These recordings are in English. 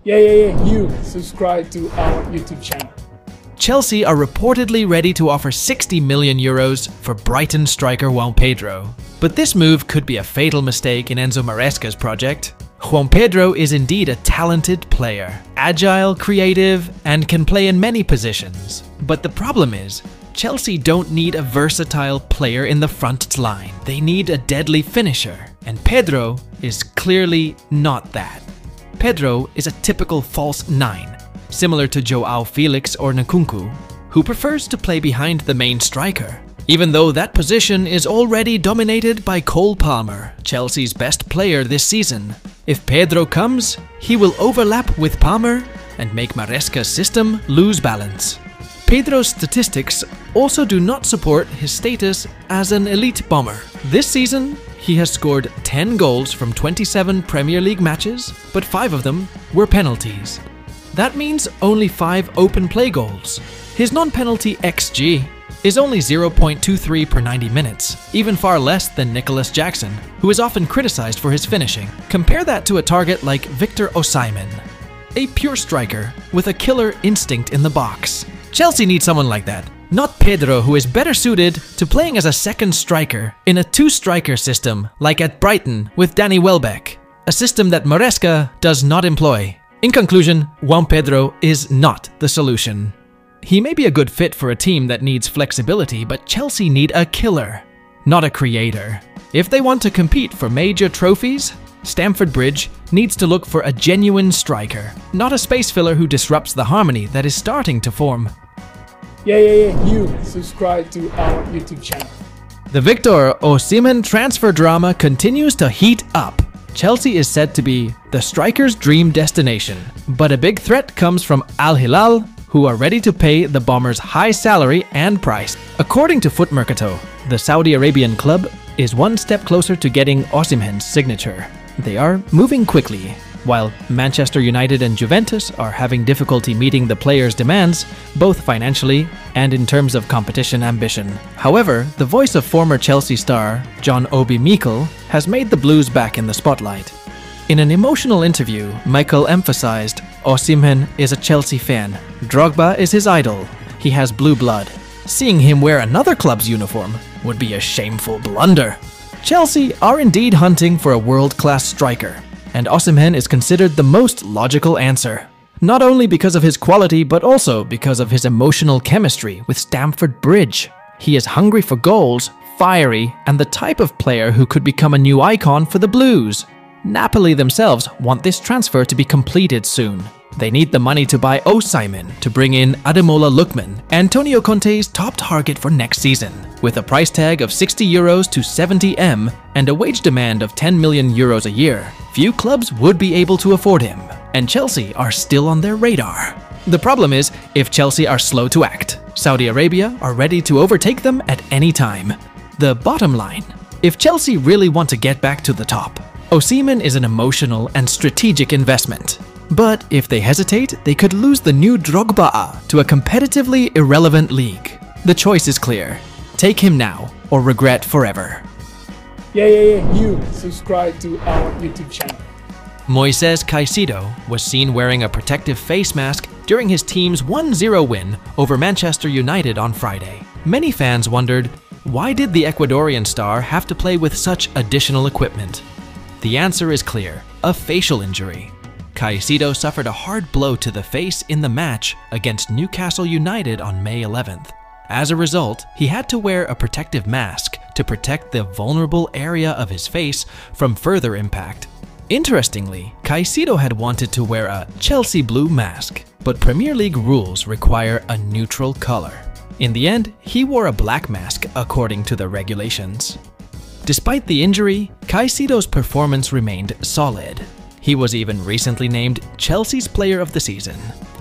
You subscribe to our YouTube channel. Chelsea are reportedly ready to offer 60 million euros for Brighton striker Juan Pedro. But this move could be a fatal mistake in Enzo Maresca's project. Juan Pedro is indeed a talented player, agile, creative, and can play in many positions. But the problem is, Chelsea don't need a versatile player in the front line. They need a deadly finisher, and Pedro is clearly not that. Pedro is a typical false nine, similar to João Felix or Nkunku, who prefers to play behind the main striker, even though that position is already dominated by Cole Palmer, Chelsea's best player this season. If Pedro comes, he will overlap with Palmer and make Maresca's system lose balance. Pedro's statistics also do not support his status as an elite bomber. This season, he has scored 10 goals from 27 Premier League matches, but 5 of them were penalties. That means only 5 open play goals. His non-penalty XG is only 0.23 per 90 minutes, even far less than Nicholas Jackson, who is often criticized for his finishing. Compare that to a target like Victor Osimhen, a pure striker with a killer instinct in the box. Chelsea needs someone like that, not Pedro, who is better suited to playing as a second striker in a two-striker system like at Brighton with Danny Welbeck, a system that Maresca does not employ. In conclusion, Juan Pedro is not the solution. He may be a good fit for a team that needs flexibility, but Chelsea need a killer, not a creator. If they want to compete for major trophies, Stamford Bridge needs to look for a genuine striker, not a space filler who disrupts the harmony that is starting to form. You subscribe to our YouTube channel. The Victor Osimhen transfer drama continues to heat up. Chelsea is said to be the striker's dream destination, but a big threat comes from Al Hilal, who are ready to pay the Bombers' high salary and price. According to Foot Mercato, the Saudi Arabian club is one step closer to getting Osimhen's signature. They are moving quickly. While Manchester United and Juventus are having difficulty meeting the player's demands, both financially and in terms of competition ambition. However, the voice of former Chelsea star John Obi Mikel has made the Blues back in the spotlight. In an emotional interview, Michael emphasized, Osimhen is a Chelsea fan. Drogba is his idol. He has blue blood. Seeing him wear another club's uniform would be a shameful blunder. Chelsea are indeed hunting for a world-class striker, and Osimhen is considered the most logical answer. Not only because of his quality, but also because of his emotional chemistry with Stamford Bridge. He is hungry for goals, fiery, and the type of player who could become a new icon for the Blues. Napoli themselves want this transfer to be completed soon. They need the money to buy Osimhen to bring in Ademola Lookman, Antonio Conte's top target for next season. With a price tag of 60 euros to 70 M and a wage demand of 10 million euros a year, few clubs would be able to afford him, and Chelsea are still on their radar. The problem is, if Chelsea are slow to act, Saudi Arabia are ready to overtake them at any time. The bottom line, if Chelsea really want to get back to the top, Osimhen is an emotional and strategic investment. But if they hesitate, they could lose the new Drogba to a competitively irrelevant league. The choice is clear. Take him now or regret forever. You subscribe to our YouTube channel. Moise Caicedo was seen wearing a protective face mask during his team's 1-0 win over Manchester United on Friday. Many fans wondered, why did the Ecuadorian star have to play with such additional equipment? The answer is clear, a facial injury. Caicedo suffered a hard blow to the face in the match against Newcastle United on May 11th. As a result, he had to wear a protective mask to protect the vulnerable area of his face from further impact. Interestingly, Caicedo had wanted to wear a Chelsea blue mask, but Premier League rules require a neutral color. In the end, he wore a black mask according to the regulations. Despite the injury, Caicedo's performance remained solid. He was even recently named Chelsea's Player of the Season,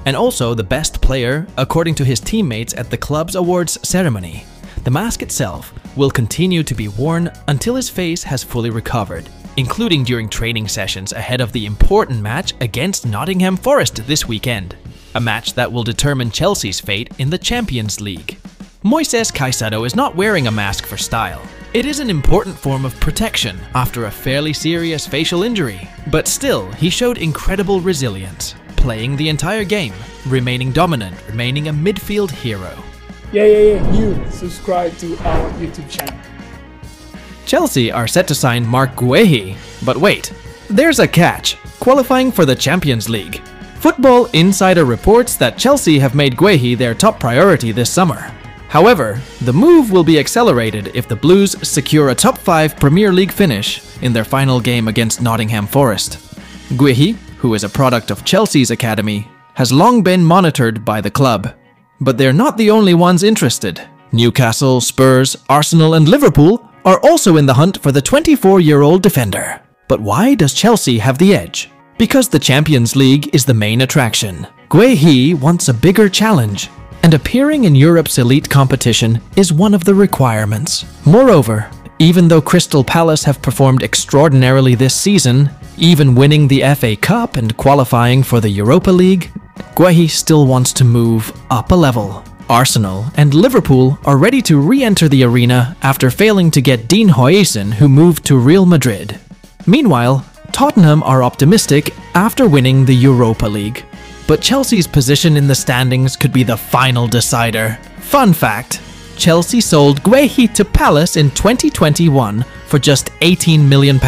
and also the best player according to his teammates at the club's awards ceremony. The mask itself will continue to be worn until his face has fully recovered, including during training sessions ahead of the important match against Nottingham Forest this weekend, a match that will determine Chelsea's fate in the Champions League. Moise Caicedo is not wearing a mask for style. It is an important form of protection after a fairly serious facial injury, but still, he showed incredible resilience, playing the entire game, remaining dominant, remaining a midfield hero. You subscribe to our YouTube channel. Chelsea are set to sign Marc Guehi, but wait, there's a catch: qualifying for the Champions League. Football Insider reports that Chelsea have made Guehi their top priority this summer. However, the move will be accelerated if the Blues secure a top 5 Premier League finish in their final game against Nottingham Forest. Guehi, who is a product of Chelsea's academy, has long been monitored by the club. But they're not the only ones interested. Newcastle, Spurs, Arsenal and Liverpool are also in the hunt for the 24-year-old defender. But why does Chelsea have the edge? Because the Champions League is the main attraction. Guehi wants a bigger challenge, and appearing in Europe's elite competition is one of the requirements. Moreover, even though Crystal Palace have performed extraordinarily this season, even winning the FA Cup and qualifying for the Europa League, Guehi still wants to move up a level. Arsenal and Liverpool are ready to re-enter the arena after failing to get Dean Huijsen, who moved to Real Madrid. Meanwhile, Tottenham are optimistic after winning the Europa League. But Chelsea's position in the standings could be the final decider. Fun fact: Chelsea sold Guehi to Palace in 2021 for just £18 million,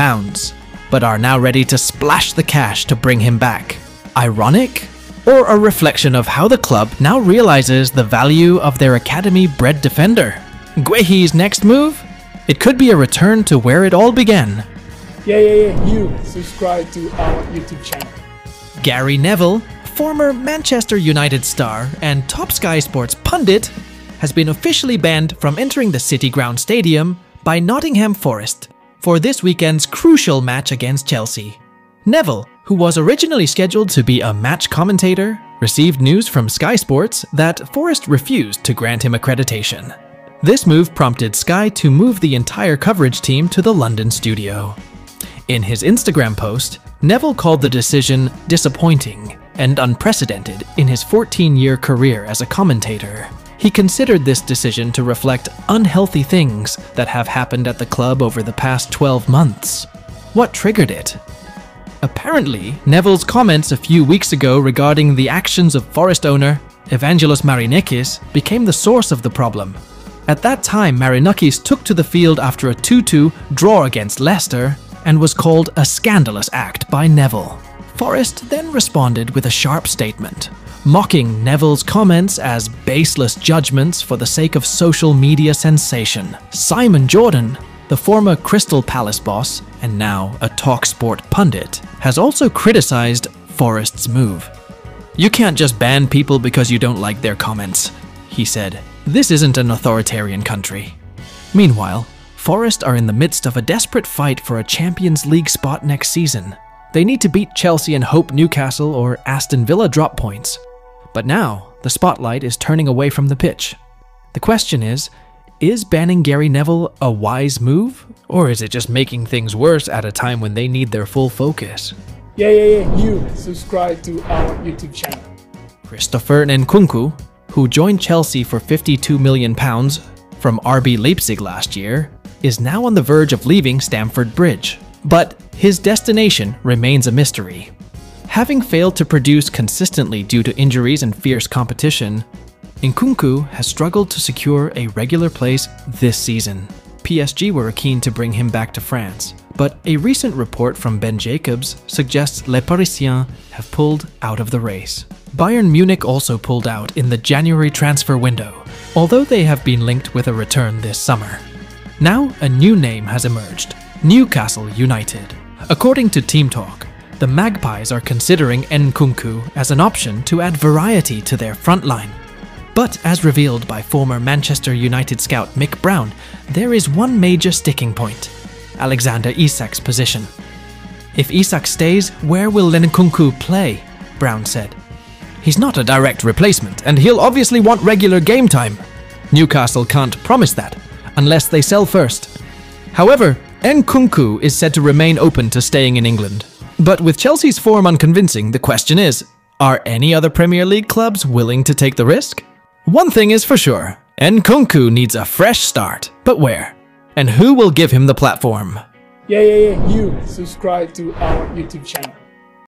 but are now ready to splash the cash to bring him back. Ironic? Or a reflection of how the club now realizes the value of their academy-bred defender? Guehi's next move? It could be a return to where it all began. You subscribe to our YouTube channel. Gary Neville, former Manchester United star and top Sky Sports pundit, has been officially banned from entering the City Ground Stadium by Nottingham Forest for this weekend's crucial match against Chelsea. Neville, who was originally scheduled to be a match commentator, received news from Sky Sports that Forest refused to grant him accreditation. This move prompted Sky to move the entire coverage team to the London studio. In his Instagram post, Neville called the decision disappointing and unprecedented in his 14-year career as a commentator. He considered this decision to reflect unhealthy things that have happened at the club over the past 12 months. What triggered it? Apparently, Neville's comments a few weeks ago regarding the actions of Forest owner Evangelos Marinakis became the source of the problem. At that time, Marinakis took to the field after a 2-2 draw against Leicester and was called a scandalous act by Neville. Forest then responded with a sharp statement, mocking Neville's comments as baseless judgments for the sake of social media sensation. Simon Jordan, the former Crystal Palace boss and now a TalkSport pundit, has also criticized Forest's move. "You can't just ban people because you don't like their comments," he said. "This isn't an authoritarian country." Meanwhile, Forest are in the midst of a desperate fight for a Champions League spot next season. They need to beat Chelsea and hope Newcastle or Aston Villa drop points. But now, the spotlight is turning away from the pitch. The question is banning Gary Neville a wise move? Or is it just making things worse at a time when they need their full focus? You subscribe to our YouTube channel. Christopher Nkunku, who joined Chelsea for £52 million from RB Leipzig last year, is now on the verge of leaving Stamford Bridge. But his destination remains a mystery. Having failed to produce consistently due to injuries and fierce competition, Nkunku has struggled to secure a regular place this season. PSG were keen to bring him back to France, but a recent report from Ben Jacobs suggests Les Parisiens have pulled out of the race. Bayern Munich also pulled out in the January transfer window, although they have been linked with a return this summer. Now a new name has emerged: Newcastle United. According to Team Talk, the Magpies are considering Nkunku as an option to add variety to their front line. But as revealed by former Manchester United scout Mick Brown, there is one major sticking point: Alexander Isak's position. "If Isak stays, where will Nkunku play?" Brown said. "He's not a direct replacement, and he'll obviously want regular game time. Newcastle can't promise that, unless they sell first." However, Nkunku is said to remain open to staying in England. But with Chelsea's form unconvincing, the question is, are any other Premier League clubs willing to take the risk? One thing is for sure, Nkunku needs a fresh start. But where? And who will give him the platform? You subscribe to our YouTube channel.